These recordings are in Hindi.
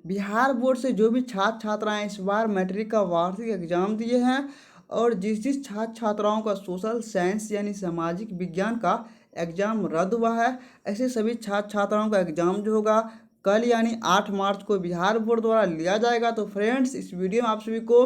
बिहार बोर्ड से जो भी छात्र छात्राएं इस बार मैट्रिक का वार्षिक एग्जाम दिए हैं और जिस जिस छात्र छात्राओं का सोशल साइंस यानी सामाजिक विज्ञान का एग्जाम रद्द हुआ है, ऐसे सभी छात्र छात्राओं का एग्जाम जो होगा कल यानी 8 मार्च को बिहार बोर्ड द्वारा लिया जाएगा। तो फ्रेंड्स, इस वीडियो में आप सभी को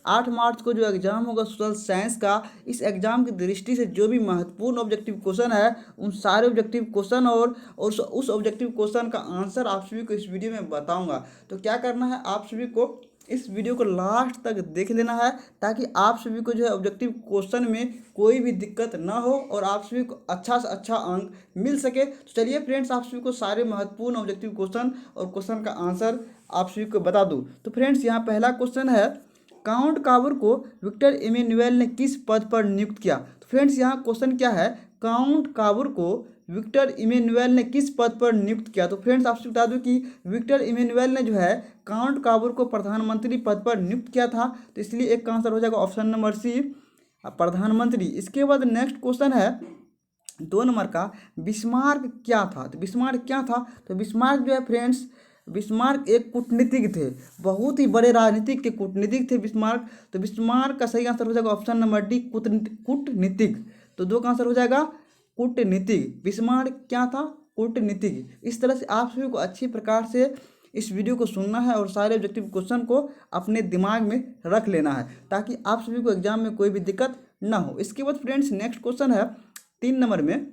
8 मार्च को जो एग्जाम होगा सोशल साइंस का, इस एग्जाम की दृष्टि से जो भी महत्वपूर्ण ऑब्जेक्टिव क्वेश्चन है उन सारे ऑब्जेक्टिव क्वेश्चन और उस ऑब्जेक्टिव क्वेश्चन का आंसर आप सभी को इस वीडियो में बताऊंगा। तो क्या करना है, आप सभी को इस वीडियो को लास्ट तक देख लेना है ताकि आप सभी को जो है ऑब्जेक्टिव क्वेश्चन में कोई भी दिक्कत ना हो और आप सभी को अच्छा से अच्छा अंक मिल सके। तो चलिए फ्रेंड्स, आप सभी को सारे महत्वपूर्ण ऑब्जेक्टिव क्वेश्चन और क्वेश्चन का आंसर आप सभी को बता दूं। तो फ्रेंड्स, यहाँ पहला क्वेश्चन है, काउंट काबूर को विक्टर इमैनुअल ने किस पद पर नियुक्त किया। तो फ्रेंड्स, यहाँ क्वेश्चन क्या है, काउंट काबूर को विक्टर इमैनुअल ने किस पद पर नियुक्त किया। तो फ्रेंड्स, आपसे बता दूं कि विक्टर इमैनुअल ने जो है काउंट काबूर को प्रधानमंत्री पद पर नियुक्त किया था। तो इसलिए एक का आंसर हो जाएगा ऑप्शन नंबर सी, प्रधानमंत्री। इसके बाद नेक्स्ट क्वेश्चन है 2 नंबर का, बिस्मार्क क्या था। तो बिस्मार्क क्या था, तो बिस्मार्क जो है फ्रेंड्स, बिस्मार्क एक कूटनीतिज्ञ थे, बहुत ही बड़े राजनीतिक के कूटनीतिज्ञ थे बिस्मार्क। तो बिस्मार्क का सही आंसर हो जाएगा ऑप्शन नंबर डी, कूटनीतिज्ञ। तो 2 का आंसर हो जाएगा कूटनीतिज्ञ। बिस्मार्क क्या था, कूटनीतिज्ञ। इस तरह से आप सभी को अच्छी प्रकार से इस वीडियो को सुनना है और सारे ऑब्जेक्टिव क्वेश्चन को अपने दिमाग में रख लेना है ताकि आप सभी को एग्जाम में कोई भी दिक्कत ना हो। इसके बाद फ्रेंड्स, नेक्स्ट क्वेश्चन है 3 नंबर में,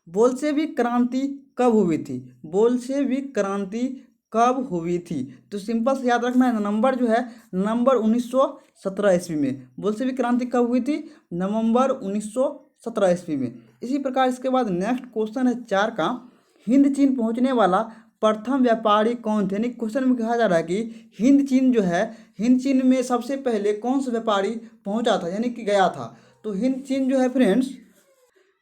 बोल्शेविक क्रांति कब हुई थी। बोल्शेविक क्रांति कब हुई थी। तो सिंपल से याद रखना है, नंबर जो है नंबर 1917 ईस्वी में। बोल्शेविक क्रांति कब हुई थी, नवंबर 1917 ईस्वी में। इसी प्रकार इसके बाद नेक्स्ट क्वेश्चन है 4 का, हिंद चीन पहुंचने वाला प्रथम व्यापारी कौन थे। यानी क्वेश्चन में कहा जा रहा है कि हिंद चीन जो है, हिंद चीन में सबसे पहले कौन सा व्यापारी पहुंचा था यानी कि गया था। तो हिंद चीन जो है फ्रेंड्स,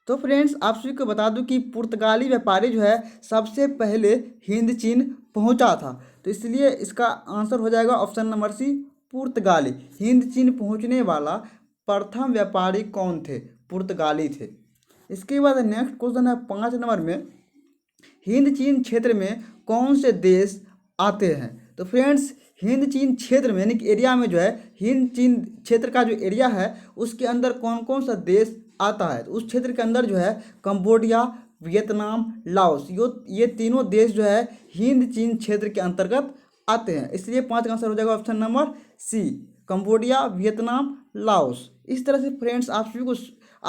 तो फ्रेंड्स आप सभी को बता दूं कि पुर्तगाली व्यापारी जो है सबसे पहले हिंद चीन पहुंचा था। तो इसलिए इसका आंसर हो जाएगा ऑप्शन नंबर सी, पुर्तगाली। हिंद चीन पहुंचने वाला प्रथम व्यापारी कौन थे, पुर्तगाली थे। इसके बाद नेक्स्ट क्वेश्चन है 5 नंबर में, हिंद चीन क्षेत्र में कौन से देश आते हैं। तो फ्रेंड्स, हिंद चीन क्षेत्र में यानी कि एरिया में जो है, हिंद चीन क्षेत्र का जो एरिया है उसके अंदर कौन कौन सा देश आता है। तो उस क्षेत्र के अंदर जो है कंबोडिया, वियतनाम, लाओस, ये तीनों देश जो है हिंद चीन क्षेत्र के अंतर्गत आते हैं। इसलिए 5 का आंसर हो जाएगा option number C, Cambodia, Vietnam, Laos. इस तरह से फ्रेंड्स आप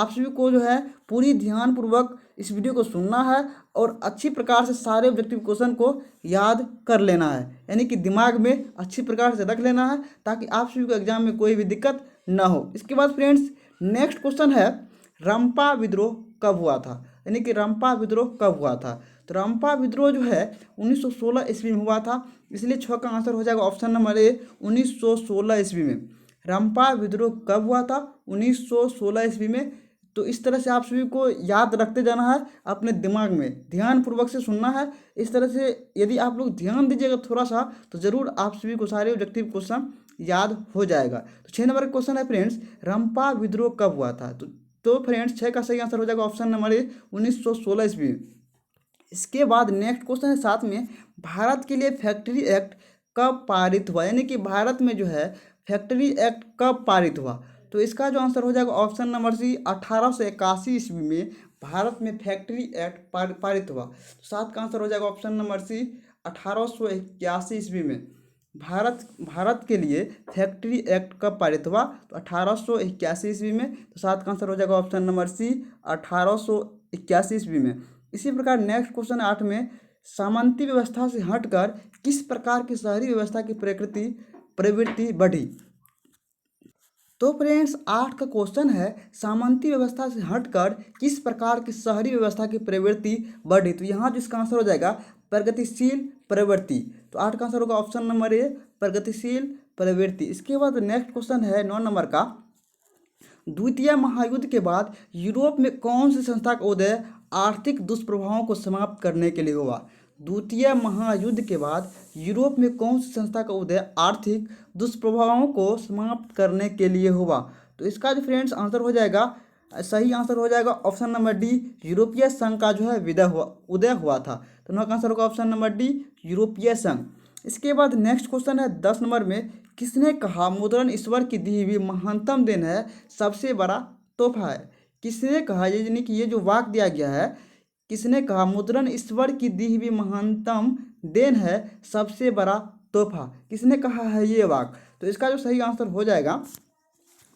सभी को जो है पूरी ध्यानपूर्वक इस वीडियो को सुनना है और अच्छी प्रकार से सारे ऑब्जेक्टिव क्वेश्चन को याद कर लेना है, यानी कि दिमाग में अच्छी प्रकार से रख लेना है ताकि आप सभी को एग्जाम में कोई भी दिक्कत ना हो। इसके बाद फ्रेंड्स, नेक्स्ट क्वेश्चन है, रंपा विद्रोह कब हुआ था। यानी कि रंपा विद्रोह कब हुआ था। तो रंपा विद्रोह जो है 1916 ईस्वी में हुआ था। इसलिए 6 का आंसर हो जाएगा ऑप्शन नंबर ए, 1916 ईस्वी में। रंपा विद्रोह कब हुआ था, 1916 ईस्वी में। तो इस तरह से आप सभी को याद रखते जाना है, अपने दिमाग में ध्यानपूर्वक से सुनना है। इस तरह से यदि आप लोग ध्यान दीजिएगा थोड़ा सा तो ज़रूर आप सभी को सारे ऑब्जेक्टिव क्वेश्चन याद हो जाएगा। तो 6 नंबर का क्वेश्चन है फ्रेंड्स, रंपा विद्रोह कब हुआ था। तो फ्रेंड्स 6 का सही आंसर हो जाएगा ऑप्शन नंबर ए, 1916 ईस्वी में। इसके बाद नेक्स्ट क्वेश्चन है 7 में, भारत के लिए फैक्ट्री एक्ट कब पारित हुआ। यानी कि भारत में जो है फैक्ट्री एक्ट कब पारित हुआ। तो इसका जो आंसर हो जाएगा ऑप्शन नंबर सी, 1881 ईस्वी में भारत में फैक्ट्री एक्ट पारित हुआ। तो 7 का आंसर हो जाएगा ऑप्शन नंबर सी, 1881 ईस्वी में भारत के लिए फैक्ट्री एक्ट कब पारित हुआ। तो 1881 ईस्वी में। तो 7 का आंसर हो जाएगा ऑप्शन नंबर सी, 1881 ईस्वी में। इसी प्रकार नेक्स्ट क्वेश्चन 8 में, सामंती व्यवस्था से हटकर किस प्रकार की शहरी व्यवस्था की प्रवृत्ति बढ़ी। तो फ्रेंड्स 8 का क्वेश्चन है, सामंती व्यवस्था से हटकर किस प्रकार की शहरी व्यवस्था की प्रवृत्ति बढ़ी। तो यहाँ जिसका आंसर हो जाएगा प्रगतिशील प्रवृत्ति। तो 8 का आंसर होगा ऑप्शन नंबर ए, प्रगतिशील प्रवृत्ति। इसके बाद नेक्स्ट क्वेश्चन है 9 नंबर का, द्वितीय महायुद्ध के बाद यूरोप में कौन सी संस्था का उदय आर्थिक दुष्प्रभावों को समाप्त करने के लिए हुआ। द्वितीय महायुद्ध के बाद यूरोप में कौन सी संस्था का उदय आर्थिक दुष्प्रभावों को समाप्त करने के लिए हुआ। तो इसका जो फ्रेंड्स आंसर हो जाएगा, सही आंसर हो जाएगा ऑप्शन नंबर डी, यूरोपीय संघ का जो है उदय हुआ था। तो 9 का आंसर होगा ऑप्शन नंबर डी, यूरोपीय संघ। इसके बाद नेक्स्ट क्वेश्चन है 10 नंबर में, किसने कहा मुद्रण ईश्वर की दी हुई महानतम देन है, सबसे बड़ा तोहफा है। किसने कहा, ये यानी कि ये जो वाक्य दिया गया है, किसने कहा मुद्रण ईश्वर की दी हुई महानतम देन है, सबसे बड़ा तोहफा, किसने कहा है ये वाक्य। तो इसका जो सही आंसर हो जाएगा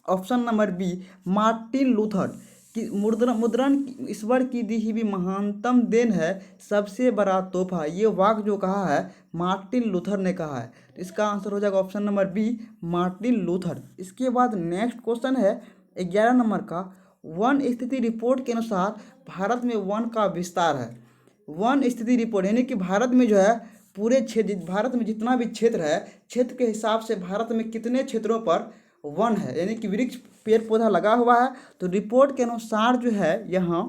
option number B, Martin Luther. कि मुद्रण ईश्वर की दी हुई महानतम देन है, सबसे बड़ा तोहफा, ये वाक्य जो कहा है मार्टिन लूथर ने कहा है। तो इसका आंसर हो जाएगा option number B, Martin Luther. इसके बाद नेक्स्ट क्वेश्चन है 11 नंबर का, वन स्थिति रिपोर्ट के अनुसार भारत में वन का विस्तार है। वन स्थिति रिपोर्ट यानी कि भारत में जो है पूरे क्षेत्र, भारत में जितना भी क्षेत्र है, क्षेत्र के हिसाब से भारत में कितने क्षेत्रों पर वन है, यानी कि वृक्ष पेड़ पौधा लगा हुआ है। तो रिपोर्ट के अनुसार जो है यहाँ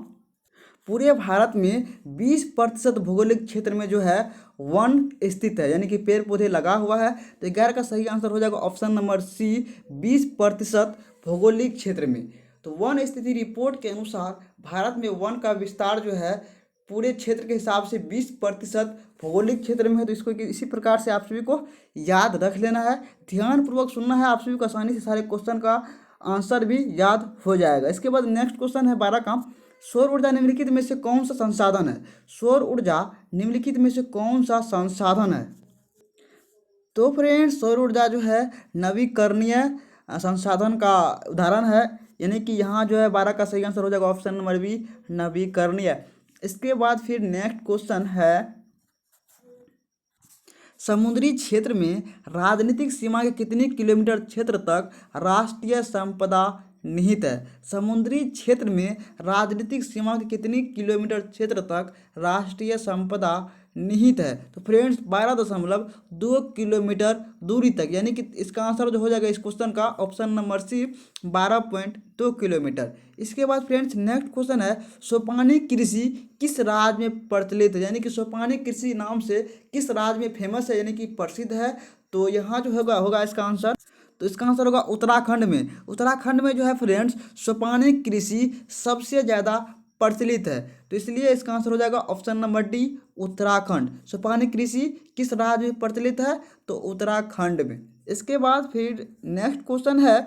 पूरे भारत में 20% भौगोलिक क्षेत्र में जो है वन स्थित है, यानी कि पेड़ पौधे लगा हुआ है। तो 11 का सही आंसर हो जाएगा ऑप्शन नंबर सी, 20% भौगोलिक क्षेत्र में। तो वन स्थिति रिपोर्ट के अनुसार भारत में वन का विस्तार जो है पूरे क्षेत्र के हिसाब से 20% भौगोलिक क्षेत्र में है। तो इसको इसी प्रकार से आप सभी को याद रख लेना है, ध्यानपूर्वक सुनना है, आप सभी को आसानी से सारे क्वेश्चन का आंसर भी याद हो जाएगा। इसके बाद नेक्स्ट क्वेश्चन है 12 का, सौर ऊर्जा निम्नलिखित में से कौन सा संसाधन है। सौर ऊर्जा निम्नलिखित में से कौन सा संसाधन है। तो फ्रेंड्स सौर ऊर्जा जो है नवीकरणीय संसाधन का उदाहरण है, यानी कि यहाँ जो है 12 का सही आंसर हो जाएगा ऑप्शन नंबर बी, नवीकरणीय। इसके बाद फिर नेक्स्ट क्वेश्चन है, समुद्री क्षेत्र में राजनीतिक सीमा के कितने किलोमीटर क्षेत्र तक राष्ट्रीय संपदा निहित है। समुद्री क्षेत्र में राजनीतिक सीमा के कितने किलोमीटर क्षेत्र तक राष्ट्रीय संपदा निहित है। तो फ्रेंड्स 12.2 किलोमीटर दूरी तक, यानी कि इसका आंसर जो हो जाएगा इस क्वेश्चन का ऑप्शन नंबर सी, 12.2 किलोमीटर। इसके बाद फ्रेंड्स नेक्स्ट क्वेश्चन है, सोपानी कृषि किस राज्य में प्रचलित है, यानी कि सोपानी कृषि नाम से किस राज्य में फेमस है, यानी कि प्रसिद्ध है। तो यहाँ जो होगा इसका आंसर, तो इसका आंसर होगा उत्तराखंड में। उत्तराखंड में जो है फ्रेंड्स सोपानी कृषि सबसे ज़्यादा प्रचलित है। तो इसलिए इसका आंसर हो जाएगा ऑप्शन नंबर डी, उत्तराखंड। सोपानी कृषि किस राज्य में प्रचलित है, तो उत्तराखंड में। इसके बाद फिर नेक्स्ट क्वेश्चन है,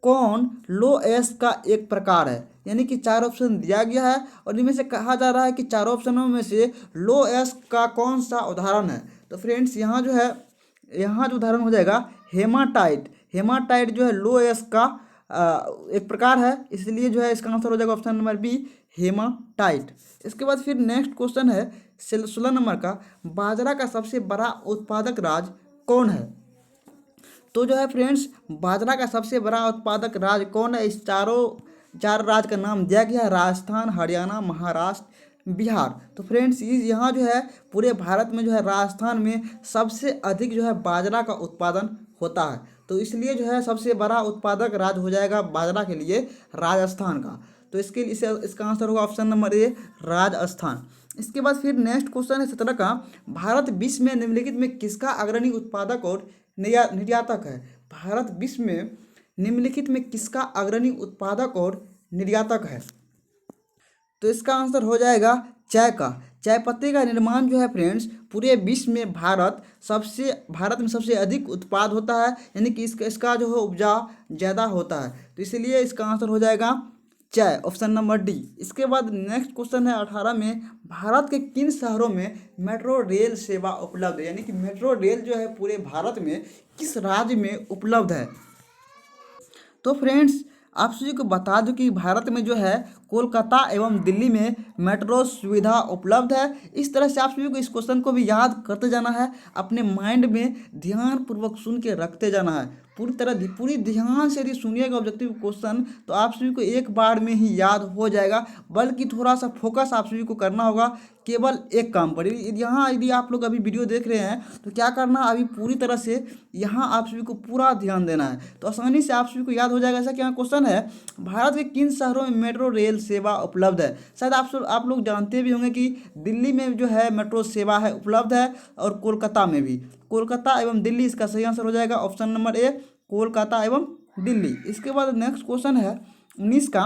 कौन लो एस का एक प्रकार है, यानी कि 4 ऑप्शन दिया गया है और इनमें से कहा जा रहा है कि 4 ऑप्शनों में से लो एस का कौन सा उदाहरण है। तो फ्रेंड्स यहाँ जो है, यहाँ जो उदाहरण हो जाएगा हेमाटाइट। हेमाटाइट जो है लो एस का एक प्रकार है, इसलिए जो है इसका आंसर हो जाएगा ऑप्शन नंबर बी, हेमाटाइट। इसके बाद फिर नेक्स्ट क्वेश्चन है 16 नंबर का, बाजरा का सबसे बड़ा उत्पादक राज्य कौन है। तो जो है फ्रेंड्स बाजरा का सबसे बड़ा उत्पादक राज्य कौन है, इस चार राज्य का नाम दिया गया है, राजस्थान, हरियाणा, महाराष्ट्र, बिहार। तो फ्रेंड्स यहाँ जो है पूरे भारत में जो है राजस्थान में सबसे अधिक जो है बाजरा का उत्पादन होता है। तो इसलिए जो है सबसे बड़ा उत्पादक राज्य हो जाएगा बाजरा के लिए राजस्थान का। तो इसका आंसर होगा ऑप्शन नंबर ए, राजस्थान। इसके बाद फिर नेक्स्ट क्वेश्चन है 17 का, भारत विश्व में निम्नलिखित में किसका अग्रणी उत्पादक और निर्यातक है। भारत विश्व में निम्नलिखित में किसका अग्रणी उत्पादक और निर्यातक है। तो इसका आंसर हो जाएगा चाय का। चाय पत्ती का निर्माण जो है फ्रेंड्स पूरे विश्व में भारत में सबसे अधिक उत्पाद होता है, यानी कि इसका जो है उपजा ज़्यादा होता है। तो इसलिए इसका आंसर हो जाएगा चाय, ऑप्शन नंबर डी। इसके बाद नेक्स्ट क्वेश्चन है 18 में, भारत के किन शहरों में मेट्रो रेल सेवा उपलब्ध है, यानी कि मेट्रो रेल जो है पूरे भारत में किस राज्य में उपलब्ध है। तो फ्रेंड्स आप सभी को बता दूं कि भारत में जो है कोलकाता एवं दिल्ली में मेट्रो सुविधा उपलब्ध है। इस तरह से आप सभी को इस क्वेश्चन को भी याद करते जाना है, अपने माइंड में ध्यानपूर्वक सुन के रखते जाना है। पूरी ध्यान से यदि सुनिएगा ऑब्जेक्टिव क्वेश्चन तो आप सभी को एक बार में ही याद हो जाएगा, बल्कि थोड़ा सा फोकस आप सभी को करना होगा केवल एक काम पर। यहाँ यदि आप लोग अभी वीडियो देख रहे हैं तो क्या करना, अभी पूरी तरह से यहाँ आप सभी को पूरा ध्यान देना है, तो आसानी से आप सभी को याद हो जाएगा। ऐसा क्या क्वेश्चन है, भारत के किन शहरों में मेट्रो रेल सेवा उपलब्ध है। शायद आप लोग जानते भी होंगे कि दिल्ली में जो है मेट्रो सेवा है उपलब्ध है, और कोलकाता में भी। कोलकाता एवं दिल्ली, इसका सही आंसर हो जाएगा ऑप्शन नंबर ए, कोलकाता एवं दिल्ली। इसके बाद नेक्स्ट क्वेश्चन है 19 का,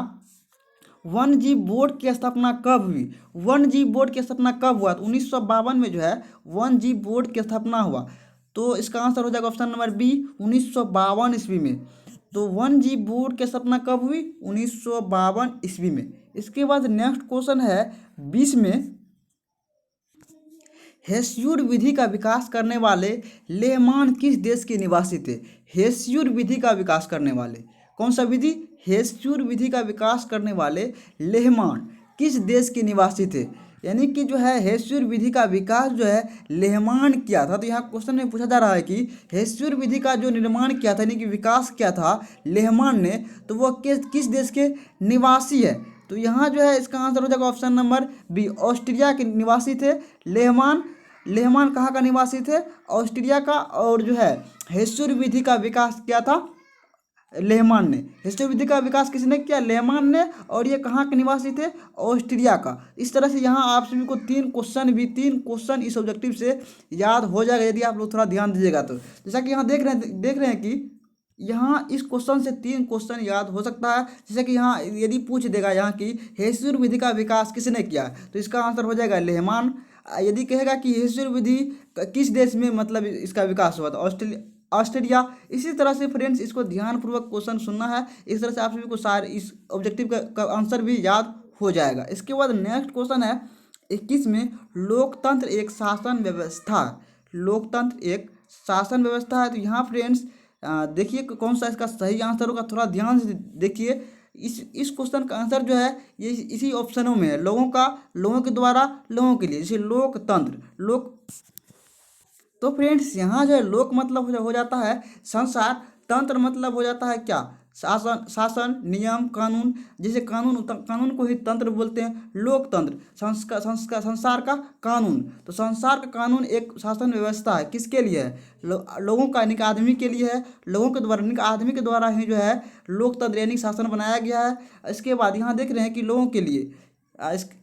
वन जीव बोर्ड की स्थापना कब हुई। वन जीव बोर्ड की स्थापना कब हुआ, तो 1952 में जो है वन जीव बोर्ड की स्थापना हुआ। तो इसका आंसर हो जाएगा ऑप्शन नंबर बी 1952 ईस्वी में। तो 1G बोर्ड की स्थापना कब हुई? 1952 ईस्वी में। इसके बाद नेक्स्ट क्वेश्चन है 20 में, हेस्यूर विधि का विकास करने वाले लेहमान किस देश के निवासी थे? हेस्यूर विधि का विकास करने वाले कौन सा विधि? हेस्यूर विधि का विकास करने वाले लेहमान किस देश के निवासी थे? यानी कि जो है हेस्यूर विधि का विकास जो है लेहमान किया था। तो यहाँ क्वेश्चन में पूछा जा रहा है कि हेस्यूर विधि का जो निर्माण किया था यानी कि विकास किया था लेहमान ने, तो वह किस देश के निवासी है? तो यहाँ जो है इसका आंसर हो जाएगा ऑप्शन नंबर बी, ऑस्ट्रिया के निवासी थे लेहमान। लेहमान कहाँ का निवासी थे? ऑस्ट्रिया का। और जो है हेस्यूर विधि का विकास किया था लेहमान ने। हेस्यूर विधि का विकास किसने किया? लेहमान ने। और ये कहाँ के निवासी थे? ऑस्ट्रिया का। इस तरह से यहाँ आप सभी को तीन क्वेश्चन इस ऑब्जेक्टिव से याद हो जाएगा यदि आप लोग थोड़ा ध्यान दीजिएगा तो। जैसा कि यहाँ देख रहे हैं कि यहाँ इस क्वेश्चन से 3 क्वेश्चन याद हो सकता है। जैसे कि यहाँ यदि पूछ देगा यहाँ की हेस्यूर विधि का विकास किसने किया, तो इसका आंसर हो जाएगा लेहमान। यदि कहेगा कि हेस्यूर विधि किस देश में मतलब इसका विकास हुआ था, ऑस्ट्रेलिया। इसी तरह से फ्रेंड्स इसको ध्यानपूर्वक क्वेश्चन सुनना है। इस तरह से आप सभी को सारे इस ऑब्जेक्टिव का आंसर भी याद हो जाएगा। इसके बाद नेक्स्ट क्वेश्चन है 21 में, लोकतंत्र एक शासन व्यवस्था। लोकतंत्र एक शासन व्यवस्था है। तो यहाँ फ्रेंड्स देखिए कौन सा इसका सही आंसर होगा, थोड़ा ध्यान से देखिए। इस क्वेश्चन का आंसर जो है ये इसी ऑप्शनों में है, लोगों के द्वारा लोगों के लिए, जैसे लोकतंत्र। तो फ्रेंड्स यहाँ जो है लोक मतलब हो जाता है संसार, तंत्र मतलब हो जाता है क्या? शासन नियम कानून। जैसे कानून को ही तंत्र बोलते हैं। लोकतंत्र संसार का कानून। तो संसार का कानून एक शासन व्यवस्था है, किसके लिए है? लोगों का यानी कि आदमी के लिए है। लोगों के द्वारा यानी कि आदमी के द्वारा ही जो है लोकतंत्र यानी शासन बनाया गया है। इसके बाद यहाँ देख रहे हैं कि लोगों के लिए।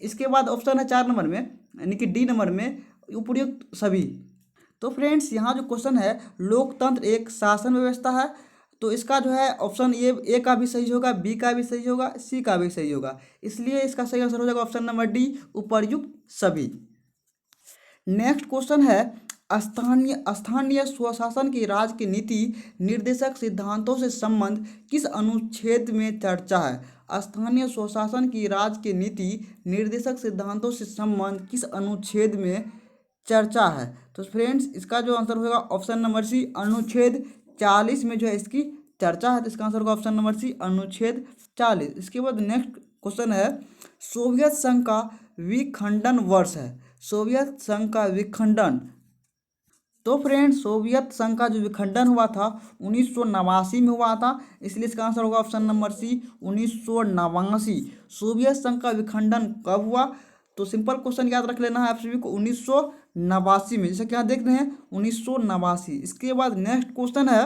इसके बाद ऑप्शन है 4 नंबर में यानी कि डी नंबर में, उपयुक्त सभी। तो फ्रेंड्स यहाँ जो क्वेश्चन है लोकतंत्र एक शासन व्यवस्था है, तो इसका जो है ऑप्शन ए का भी सही होगा, बी का भी सही होगा, सी का भी सही होगा। इसलिए इसका सही आंसर हो जाएगा ऑप्शन नंबर डी, उपर्युक्त सभी। नेक्स्ट क्वेश्चन है स्थानीय स्वशासन की राज्य की नीति निर्देशक सिद्धांतों से संबंध किस अनुच्छेद में चर्चा है? स्थानीय स्वशासन की राज्य की नीति निर्देशक सिद्धांतों से संबंध किस अनुच्छेद में चर्चा है? तो फ्रेंड्स इसका जो आंसर होगा ऑप्शन नंबर सी, अनुच्छेद 40 में जो है इसकी चर्चा है। तो इसका आंसर होगा ऑप्शन नंबर सी, अनुच्छेद 40। इसके बाद नेक्स्ट क्वेश्चन है सोवियत संघ का विखंडन वर्ष है। सोवियत संघ का विखंडन। तो फ्रेंड्स सोवियत संघ का जो विखंडन हुआ था 1989 में हुआ था, इसलिए इसका आंसर होगा ऑप्शन नंबर सी, 1989। सोवियत संघ का विखंडन कब हुआ? तो सिंपल क्वेश्चन याद रख लेना है आप सभी को, 1989 में। जैसे कि यहाँ देख रहे हैं 1989। इसके बाद नेक्स्ट क्वेश्चन है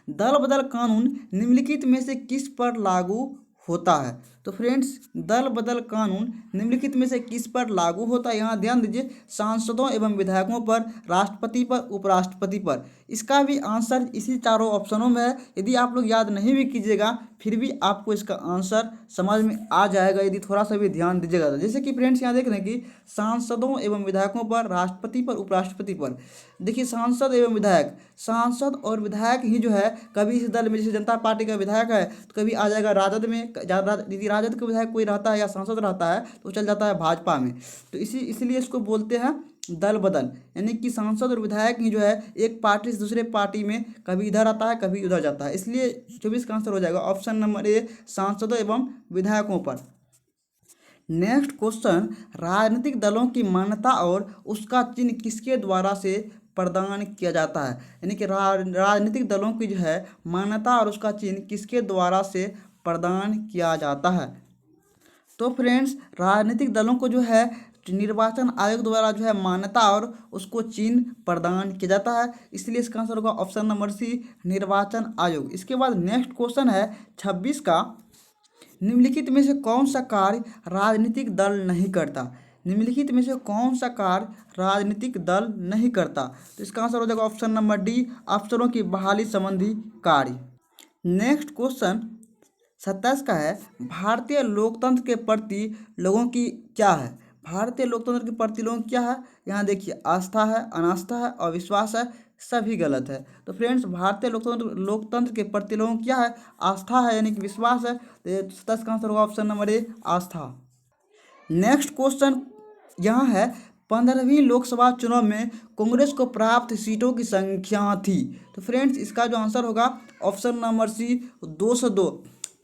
दल बदल कानून निम्नलिखित में से किस पर लागू होता है? तो फ्रेंड्स दल बदल कानून निम्नलिखित में से किस पर लागू होता है? यहाँ ध्यान दीजिए, सांसदों एवं विधायकों पर, राष्ट्रपति पर, उपराष्ट्रपति पर। इसका भी आंसर इसी चारों ऑप्शनों में है। यदि आप लोग याद नहीं भी कीजिएगा फिर भी आपको इसका आंसर समझ में आ जाएगा यदि थोड़ा सा भी ध्यान दीजिएगा। जैसे कि फ्रेंड्स यहाँ देख रहे हैं कि सांसदों एवं विधायकों पर, राष्ट्रपति पर, उपराष्ट्रपति पर। देखिए सांसद एवं विधायक, सांसद और विधायक ही जो है कभी इस दल में, जैसे जनता पार्टी का विधायक है तो कभी आ जाएगा राजद में, यदि राजद का विधायक कोई रहता है या सांसद रहता है तो चल जाता है भाजपा में। तो इसलिए इसको बोलते हैं दल बदल, यानी कि सांसद और विधायक ही जो है एक पार्टी से दूसरे पार्टी में कभी इधर आता है कभी उधर जाता है। इसलिए 24 का आंसर हो जाएगा ऑप्शन नंबर ए, सांसदों एवं विधायकों पर। नेक्स्ट क्वेश्चन राजनीतिक दलों की मान्यता और उसका चिन्ह किसके द्वारा से प्रदान किया जाता है? यानी कि राजनीतिक दलों की जो है मान्यता और उसका चिन्ह किसके द्वारा से प्रदान किया जाता है? तो फ्रेंड्स राजनीतिक दलों को जो है निर्वाचन आयोग द्वारा जो है मान्यता और उसको चिन्ह प्रदान किया जाता है। इसलिए इसका आंसर होगा ऑप्शन नंबर सी, निर्वाचन आयोग। इसके बाद नेक्स्ट क्वेश्चन है 26 का, निम्नलिखित में से कौन सा कार्य राजनीतिक दल नहीं करता? निम्नलिखित में से कौन सा कार्य राजनीतिक दल नहीं करता? तो इसका आंसर हो जाएगा ऑप्शन नंबर डी, अफसरों की बहाली संबंधी कार्य। नेक्स्ट क्वेश्चन 27 का है भारतीय लोकतंत्र के प्रति लोगों की क्या है? भारतीय लोकतंत्र के प्रतिलोम क्या है? यहाँ देखिए, आस्था है, अनास्था है, अविश्वास है, सभी गलत है। तो फ्रेंड्स, भारतीय लोकतंत्र लोकतंत्र के प्रतिलोम क्या है? आस्था है, यानी कि विश्वास है। तो ये 10 का आंसर होगा option number A, Aastha. Next question यहाँ है, 15वीं लोकसभा चुनाव में कांग्रेस को प्राप्त सीटों की संख्या थी। तो फ्रेंड्स, इसका जो आंसर होगा ऑप्शन नंबर सी, 202।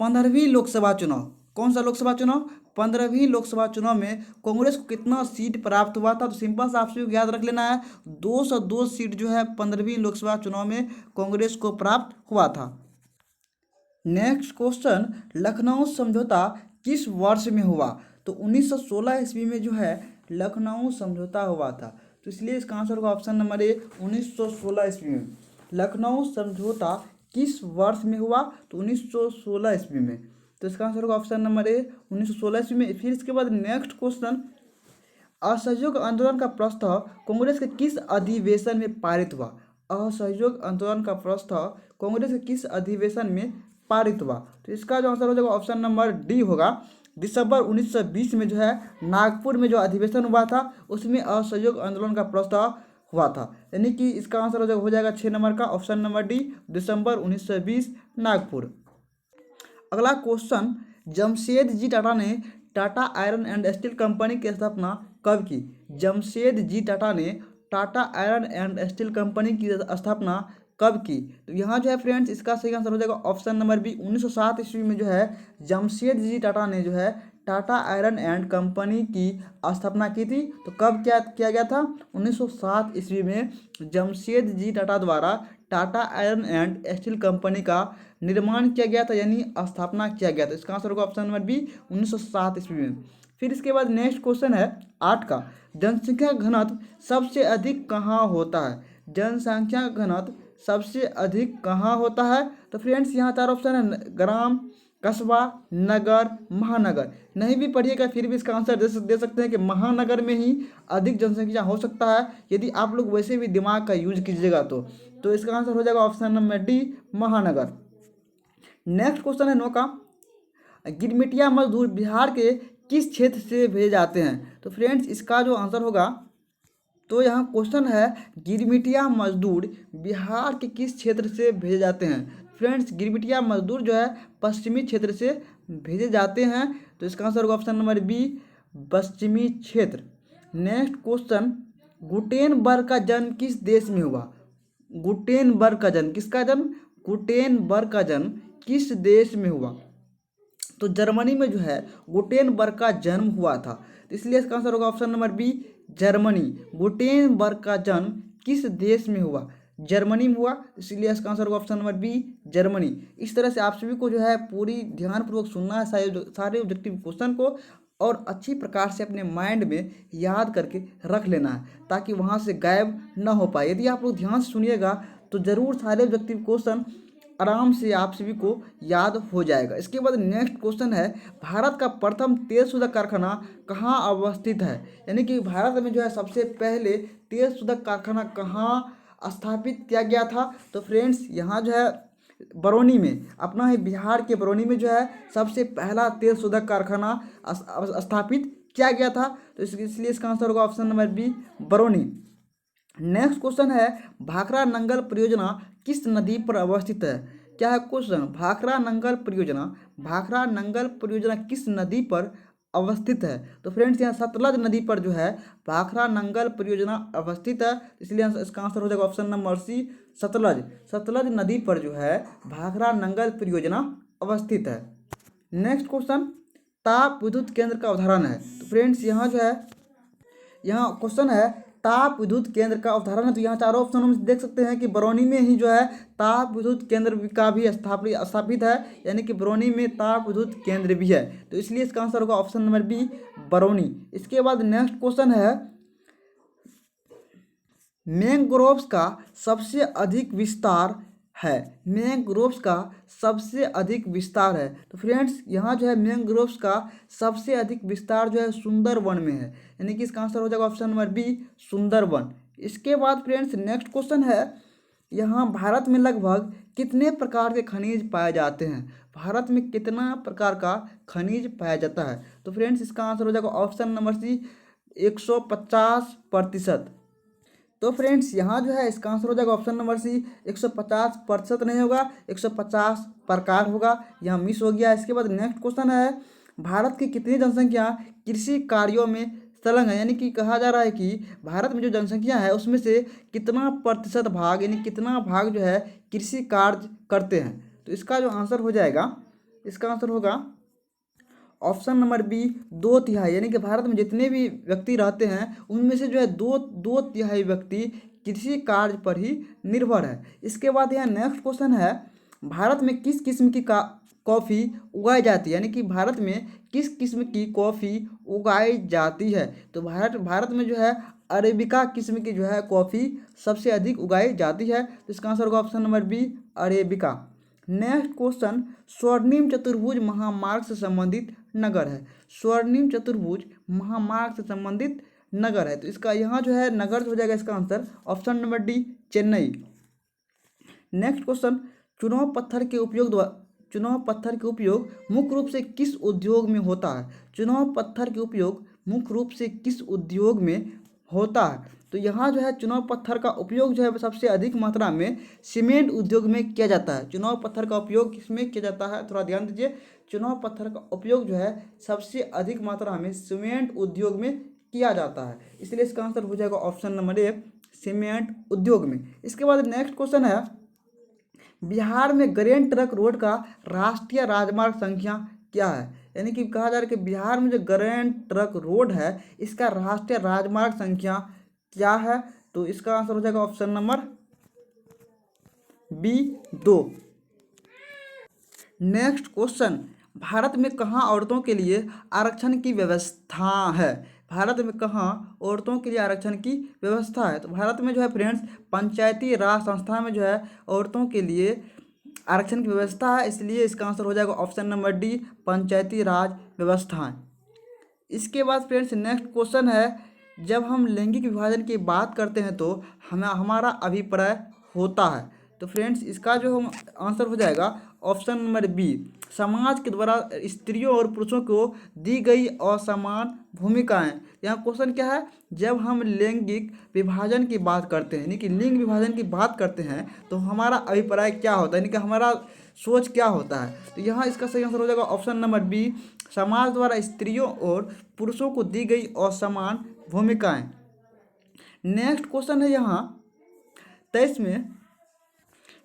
15वीं लोकसभा चुनाव, कौन सा लोकसभा चुनाव? 15वीं लोकसभा चुनाव में कांग्रेस को कितना सीट प्राप्त हुआ था? तो सिंपल सा आपसे याद रख लेना है, 202 सीट जो है 15वीं लोकसभा चुनाव में कांग्रेस को प्राप्त हुआ था। नेक्स्ट क्वेश्चन, लखनऊ समझौता किस वर्ष में हुआ? तो 1916 ईस्वी में जो है लखनऊ समझौता हुआ था। तो इसलिए इसका आंसर होगा ऑप्शन नंबर ए, 1916 ईस्वी में। लखनऊ समझौता किस वर्ष में हुआ? तो 1916 ईस्वी में। तो इसका आंसर होगा ऑप्शन नंबर ए, 1916 ईस्वी में। फिर इसके बाद नेक्स्ट क्वेश्चन, असहयोग आंदोलन का प्रस्ताव कांग्रेस के किस अधिवेशन में पारित हुआ? असहयोग आंदोलन का प्रस्ताव कांग्रेस के किस अधिवेशन में पारित हुआ? तो इसका जो आंसर हो जाएगा ऑप्शन नंबर डी होगा। दिसंबर 1920 में जो है नागपुर में जो अधिवेशन हुआ था उसमें असहयोग आंदोलन का प्रस्ताव हुआ था, यानी कि इसका आंसर हो जाएगा 6 नंबर का ऑप्शन नंबर डी, दिसंबर 1920 नागपुर। अगला क्वेश्चन, जमशेद जी टाटा ने Tata iron and steel company की स्थापना कब की? जमशेद जी टाटा ने Tata iron and steel company की स्थापना कब की? तो यहाँ जो है फ्रेंड्स, इसका सही आंसर हो जाएगा ऑप्शन नंबर बी, 1907 ईस्वी में जो है जमशेद जी टाटा ने जो है टाटा आयरन एंड कंपनी की स्थापना की थी। तो कब क्या किया गया था? 1907 ईस्वी में जमशेद जी टाटा द्वारा Tata iron and steel company का निर्माण किया गया था, यानी स्थापना किया गया था। इसका आंसर होगा ऑप्शन नंबर बी, 1907 ईस्वी में। फिर इसके बाद नेक्स्ट क्वेश्चन है 8 का, जनसंख्या घनत्व सबसे अधिक कहाँ होता है? जनसंख्या घनत्व सबसे अधिक कहाँ होता है? तो फ्रेंड्स, यहाँ 4 ऑप्शन है, ग्राम, कस्बा, नगर, महानगर। नहीं भी पढ़िएगा फिर भी इसका आंसर दे सकते हैं कि महानगर में ही अधिक जनसंख्या हो सकता है, यदि आप लोग वैसे भी दिमाग का यूज कीजिएगा तो इसका आंसर हो जाएगा ऑप्शन नंबर डी, महानगर। नेक्स्ट क्वेश्चन है 9 का, गिरमिटिया मजदूर बिहार के किस क्षेत्र से भेजे जाते हैं? तो फ्रेंड्स, इसका जो आंसर होगा, तो यहाँ क्वेश्चन है, गिरमिटिया मजदूर बिहार के किस क्षेत्र से भेजे जाते हैं? फ्रेंड्स, गिरमिटिया मजदूर जो है पश्चिमी क्षेत्र से भेजे जाते हैं। तो इसका आंसर होगा ऑप्शन नंबर बी, पश्चिमी क्षेत्र। नेक्स्ट क्वेश्चन, गुटेनबर्ग का जन्म किस देश में हुआ? गुटेनबर्ग का जन्म, किसका जन्म? गुटेनबर्ग का जन्म किस देश में हुआ? तो जर्मनी में जो है गुटेनबर्ग का जन्म हुआ था। तो इसलिए इसका आंसर होगा option number B, Germany. Gutenberg का जन्म किस देश में हुआ? जर्मनी में हुआ, इसलिए इसका आंसर होगा ऑप्शन नंबर बी, जर्मनी। इस तरह से आप सभी को जो है पूरी ध्यानपूर्वक सुनना है सारे ऑब्जेक्टिव क्वेश्चन को, और अच्छी प्रकार से अपने माइंड में याद करके रख लेना है, ताकि वहाँ से गायब ना हो पाए। यदि आप लोग ध्यान से सुनिएगा तो ज़रूर सारे ऑब्जेक्टिव क्वेश्चन आराम से आप सभी को याद हो जाएगा। इसके बाद नेक्स्ट क्वेश्चन है, भारत का प्रथम तेल शोधक कारखाना कहाँ अवस्थित है? यानी कि भारत में जो है सबसे पहले तेल शोधक कारखाना कहाँ स्थापित किया गया था? तो फ्रेंड्स, यहाँ जो है बरौनी में, अपना है बिहार के बरौनी में जो है सबसे पहला तेल शोधक कारखाना स्थापित किया गया था। तो इसलिए इसका आंसर होगा option number B, Barauni. Next question है, भाखड़ा नंगल परियोजना किस नदी पर अवस्थित है? क्या है क्वेश्चन? भाखड़ा नंगल परियोजना, भाखड़ा नंगल परियोजना किस नदी पर अवस्थित है? तो फ्रेंड्स, यहाँ सतलज नदी पर जो है भाखड़ा नंगल परियोजना अवस्थित है, इसलिए इसका आंसर हो जाएगा option number C, Sutlej. Sutlej नदी पर जो है भाखड़ा नंगल परियोजना अवस्थित है। नेक्स्ट क्वेश्चन, ताप विद्युत केंद्र का उदाहरण है? तो फ्रेंड्स, यहाँ जो है, यहाँ क्वेश्चन है ताप विद्युत केंद्र का उदाहरण है। तो यहाँ चारों ऑप्शनों में देख सकते हैं कि बरौनी में ही जो है ताप विद्युत केंद्र का भी स्थापित है, यानी कि बरौनी में ताप विद्युत केंद्र भी है। तो इसलिए इसका आंसर होगा ऑप्शन नंबर बी, बरौनी। इसके बाद नेक्स्ट क्वेश्चन है, मैंग्रोव्स का सबसे अधिक विस्तार है? मैंग्रोव्स का सबसे अधिक विस्तार है। तो फ्रेंड्स, यहाँ जो है मैंग्रोव्स का सबसे अधिक विस्तार जो है सुंदरवन में है, यानी कि इसका आंसर हो जाएगा ऑप्शन नंबर बी, सुंदरवन। इसके बाद फ्रेंड्स नेक्स्ट क्वेश्चन है, यहाँ भारत में लगभग कितने प्रकार के खनिज पाए जाते हैं? भारत में कितना प्रकार का खनिज पाया जाता है? तो फ्रेंड्स, इसका आंसर हो जाएगा ऑप्शन नंबर सी, 150%। तो फ्रेंड्स यहाँ जो है इसका आंसर हो जाएगा ऑप्शन नंबर सी, 150% नहीं होगा, 150 प्रकार होगा, यहाँ मिस हो गया। इसके बाद नेक्स्ट क्वेश्चन है, भारत की कितनी जनसंख्या कृषि कार्यों में संलग्न है, यानी कि कहा जा रहा है कि भारत में जो जनसंख्या है उसमें से कितना प्रतिशत भाग यानी कितना भाग जो है कृषि कार्य करते हैं। तो इसका जो आंसर हो जाएगा, इसका आंसर होगा ऑप्शन नंबर बी, 2/3, यानी कि भारत में जितने भी व्यक्ति रहते हैं उनमें से जो है 2/3 व्यक्ति कृषि कार्य पर ही निर्भर है। इसके बाद यहाँ नेक्स्ट क्वेश्चन है, भारत में किस किस्म की कॉफ़ी उगाई जाती है, यानी कि भारत में किस किस्म की कॉफ़ी उगाई जाती है। तो भारत में जो है अरेबिका किस्म की जो है कॉफ़ी सबसे अधिक उगाई जाती है। तो इसका आंसर होगा option number B, arabica. Next question, स्वर्णिम चतुर्भुज महामार्ग से संबंधित नगर है। स्वर्णिम चतुर्भुज महामार्ग से संबंधित नगर है, तो इसका यहाँ जो है नगर हो जाएगा इसका answer option number D, Chennai. Next question, चुनाव पत्थर के उपयोग मुख्य रूप से किस उद्योग में होता है। चुनाव पत्थर के उपयोग मुख्य रूप से किस उद्योग में होता है। तो यहाँ जो है चुनाव पत्थर का उपयोग जो है सबसे अधिक मात्रा में सीमेंट उद्योग में किया जाता है। चुनाव पत्थर का उपयोग किसमें किया जाता है, थोड़ा ध्यान दीजिए। चुनाव पत्थर का उपयोग जो है सबसे अधिक मात्रा में सीमेंट उद्योग में किया जाता है, इसलिए इसका आंसर हो जाएगा ऑप्शन नंबर ए, सीमेंट उद्योग में। इसके बाद नेक्स्ट क्वेश्चन है, बिहार में ग्रेन ट्रक रोड का राष्ट्रीय राजमार्ग संख्या क्या है, यानी कि कहा जा रहा है कि बिहार में जो ग्रेन ट्रक रोड है इसका राष्ट्रीय राजमार्ग संख्या क्या है। तो इसका आंसर हो जाएगा option number B, 2। Next question, Bharat में कहाँ औरतों के लिए आरक्षण की व्यवस्था है। भारत में कहाँ औरतों के लिए आरक्षण की व्यवस्था है। तो भारत में जो है फ्रेंड्स पंचायती राज संस्था में जो है औरतों के लिए आरक्षण की व्यवस्था है, इसलिए इसका आंसर हो जाएगा ऑप्शन नंबर डी, पंचायती राज व्यवस्थाएं। इसके बाद फ्रेंड्स नेक्स्ट क्वेश्चन है, जब हम लैंगिक विभाजन की बात करते हैं तो हमारा अभिप्राय होता है। तो फ्रेंड्स इसका जो आंसर हो जाएगा ऑप्शन नंबर बी, समाज के द्वारा स्त्रियों और पुरुषों को दी गई असमान भूमिकाएं। यहाँ क्वेश्चन क्या है, जब हम लैंगिक विभाजन की बात करते हैं यानी कि लिंग विभाजन की बात करते हैं तो हमारा अभिप्राय क्या होता है, यानी कि हमारा सोच क्या होता है। तो यहाँ इसका सही आंसर हो जाएगा ऑप्शन नंबर बी, समाज द्वारा स्त्रियों और पुरुषों को दी गई असमान भूमिकाएं। नेक्स्ट क्वेश्चन है यहाँ 23 में,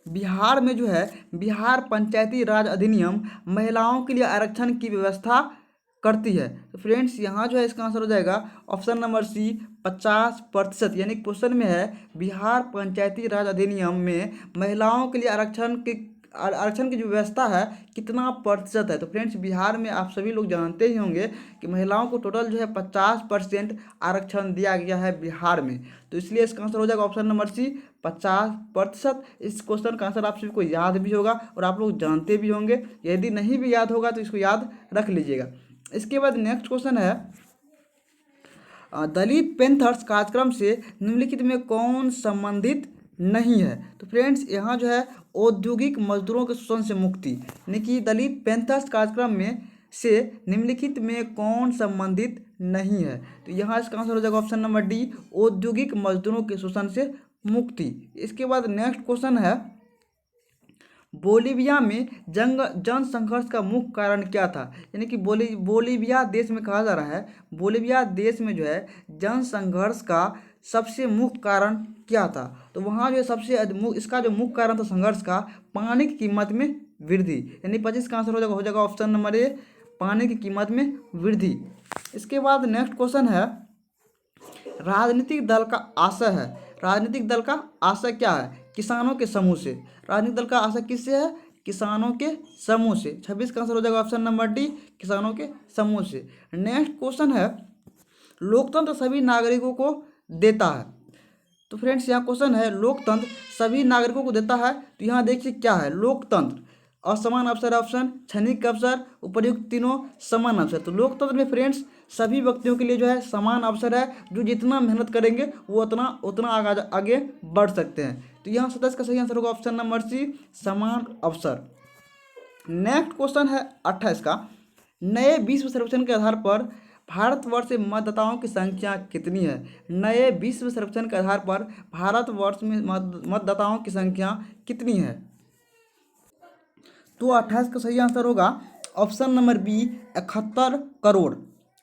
बिहार में जो है बिहार पंचायती राज अधिनियम महिलाओं के लिए आरक्षण की व्यवस्था करती है। तो फ्रेंड्स यहाँ जो है इसका आंसर हो जाएगा ऑप्शन नंबर सी, 50%, यानी क्वेश्चन में है बिहार पंचायती राज अधिनियम में महिलाओं के लिए आरक्षण की जो व्यवस्था है कितना प्रतिशत है। तो फ्रेंड्स बिहार में आप सभी लोग जानते ही होंगे कि महिलाओं को टोटल जो है 50% आरक्षण दिया गया है बिहार में। तो इसलिए इसका आंसर हो जाएगा ऑप्शन नंबर सी, 50%। इस क्वेश्चन का आंसर आप सभी को याद भी होगा और आप लोग जानते भी होंगे, यदि नहीं भी याद होगा तो इसको याद रख लीजिएगा। इसके बाद नेक्स्ट क्वेश्चन है, दलित पैंथर्स कार्यक्रम से निम्नलिखित में कौन संबंधित नहीं है। तो फ्रेंड्स यहाँ जो है औद्योगिक मजदूरों के शोषण से मुक्ति, यानी कि दलित पैंथर्स कार्यक्रम में से निम्नलिखित में कौन संबंधित नहीं है। तो यहाँ इसका आंसर हो जाएगा ऑप्शन नंबर डी, औद्योगिक मजदूरों के शोषण से मुक्ति। इसके बाद नेक्स्ट क्वेश्चन है, बोलीविया में जन संघर्ष का मुख्य कारण क्या था, यानी कि बोलीविया देश में कहा जा रहा है बोलीविया देश में जो है जन संघर्ष का सबसे मुख्य कारण क्या था। तो वहाँ जो है इसका जो मुख्य कारण था संघर्ष का, पानी की कीमत में वृद्धि, यानी 25 का आंसर हो जाएगा ऑप्शन नंबर ए, पानी की कीमत में वृद्धि। इसके बाद नेक्स्ट क्वेश्चन है, राजनीतिक दल का आशय है, राजनीतिक दल का आशय क्या है, किसानों के समूह से। राजनीतिक दल का आशय किससे है, किसानों के समूह से। 26 का आंसर हो जाएगा ऑप्शन नंबर डी, किसानों के समूह से। नेक्स्ट क्वेश्चन है, लोकतंत्र सभी नागरिकों को देता है। तो फ्रेंड्स यहाँ क्वेश्चन है, लोकतंत्र सभी नागरिकों को देता है। तो यहाँ देखिए क्या है, लोकतंत्र असमान अवसर ऑप्शन, क्षणिक अवसर, उपर्युक्त तीनों समान अवसर। तो लोकतंत्र में फ्रेंड्स सभी व्यक्तियों के लिए जो है समान अवसर है, जो जितना मेहनत करेंगे वो उतना आगे बढ़ सकते हैं। तो यहाँ 27 का सही आंसर होगा ऑप्शन नंबर सी, समान अवसर। नेक्स्ट क्वेश्चन है 28 का, नए विश्व सर्वेक्षण के आधार पर भारतवर्ष में मतदाताओं की संख्या कितनी है? नए विश्व सर्वेक्षण के आधार पर भारतवर्ष में मतदाताओं की संख्या कितनी है? तो 28 का सही आंसर होगा option number B, 71 crore.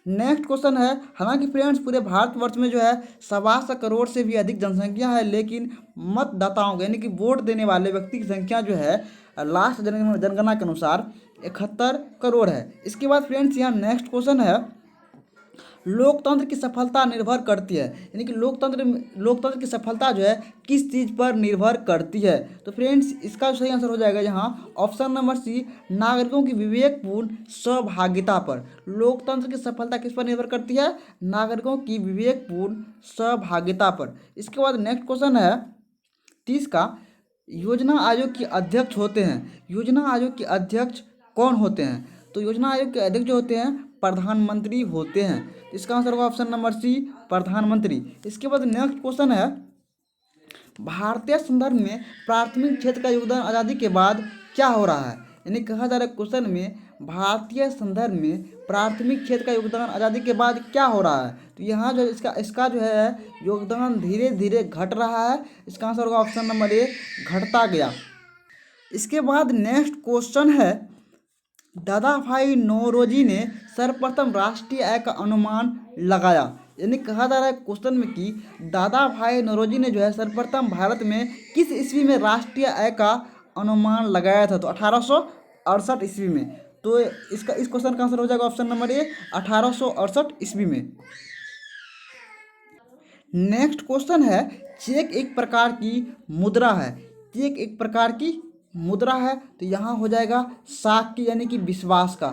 Next question है, हालांकि फ्रेंड्स पूरे भारतवर्ष में जो है 1.25 करोड़ से भी अधिक जनसंख्या है, लेकिन मतदाताओं यानी कि वोट देने वाले व्यक्ति की संख्या जो है लास्ट जनगणना के अनुसार 71 करोड़ है। इसके बाद फ्रेंड्स यहाँ नेक्स्ट क्वेश्चन है, लोकतंत्र की सफलता निर्भर करती है, यानी कि लोकतंत्र की सफलता जो है किस चीज़ पर निर्भर करती है? तो फ्रेंड्स इसका सही आंसर हो जाएगा यहाँ ऑप्शन नंबर सी, नागरिकों की विवेकपूर्ण सहभागिता पर। लोकतंत्र की सफलता किस पर निर्भर करती है? नागरिकों की विवेकपूर्ण सहभागिता पर। इसके बाद नेक्स्ट क्वेश्चन है 30 का, योजना आयोग के अध्यक्ष होते हैं, योजना आयोग के अध्यक्ष कौन होते हैं? तो योजना आयोग के अध्यक्ष जो होते हैं प्रधानमंत्री होते हैं। इसका आंसर होगा ऑप्शन नंबर सी, प्रधानमंत्री। इसके बाद नेक्स्ट क्वेश्चन है, भारतीय संदर्भ में प्राथमिक क्षेत्र का योगदान आज़ादी के बाद क्या हो रहा है? यानी कहा जा रहा है क्वेश्चन में भारतीय संदर्भ में प्राथमिक क्षेत्र का योगदान आज़ादी के बाद क्या हो रहा है? तो यहाँ जो इसका जो है योगदान धीरे धीरे घट रहा है। इसका आंसर होगा ऑप्शन नंबर ए, घटता गया। इसके बाद नेक्स्ट क्वेश्चन है, दादा भाई नौरोजी ने सर्वप्रथम राष्ट्रीय आय का अनुमान लगाया। यानी कहा जा रहा है क्वेश्चन में कि दादा भाई नौरोजी ने जो है सर्वप्रथम भारत में किस ईस्वी में राष्ट्रीय आय का अनुमान लगाया था? तो 1868 ईस्वी में। तो इस क्वेश्चन का आंसर हो जाएगा ऑप्शन नंबर ए, 1868 ईस्वी में। नेक्स्ट क्वेश्चन है, चेक एक प्रकार की मुद्रा है, चेक एक प्रकार की मुद्रा है, तो यहाँ हो जाएगा साख की यानी कि विश्वास का।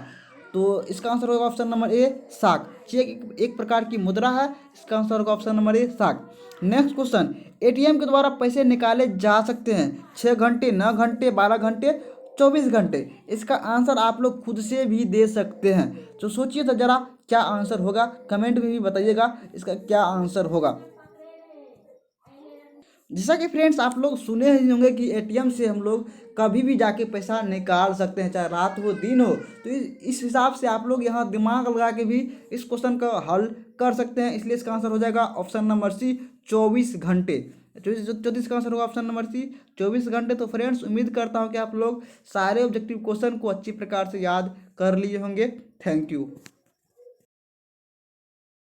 तो इसका आंसर होगा ऑप्शन नंबर ए, साख। चेक एक प्रकार की मुद्रा है, इसका आंसर होगा ऑप्शन नंबर ए, साख। नेक्स्ट क्वेश्चन, एटीएम के द्वारा पैसे निकाले जा सकते हैं 6 घंटे, 9 घंटे, 12 घंटे, 24 घंटे। इसका आंसर आप लोग खुद से भी दे सकते हैं। तो सोचिए तो ज़रा क्या आंसर होगा, कमेंट में भी बताइएगा इसका क्या आंसर होगा। जैसा कि फ्रेंड्स आप लोग सुने ही होंगे कि एटीएम से हम लोग कभी भी जाके पैसा निकाल सकते हैं, चाहे रात हो दिन हो। तो इस हिसाब से आप लोग यहाँ दिमाग लगा के भी इस क्वेश्चन का हल कर सकते हैं। इसलिए इसका आंसर हो जाएगा ऑप्शन नंबर सी, 24 घंटे। 24 का आंसर होगा ऑप्शन नंबर सी, 24 घंटे। तो फ्रेंड्स उम्मीद करता हूँ कि आप लोग सारे ऑब्जेक्टिव क्वेश्चन को अच्छी प्रकार से याद कर लिए होंगे। Thank you.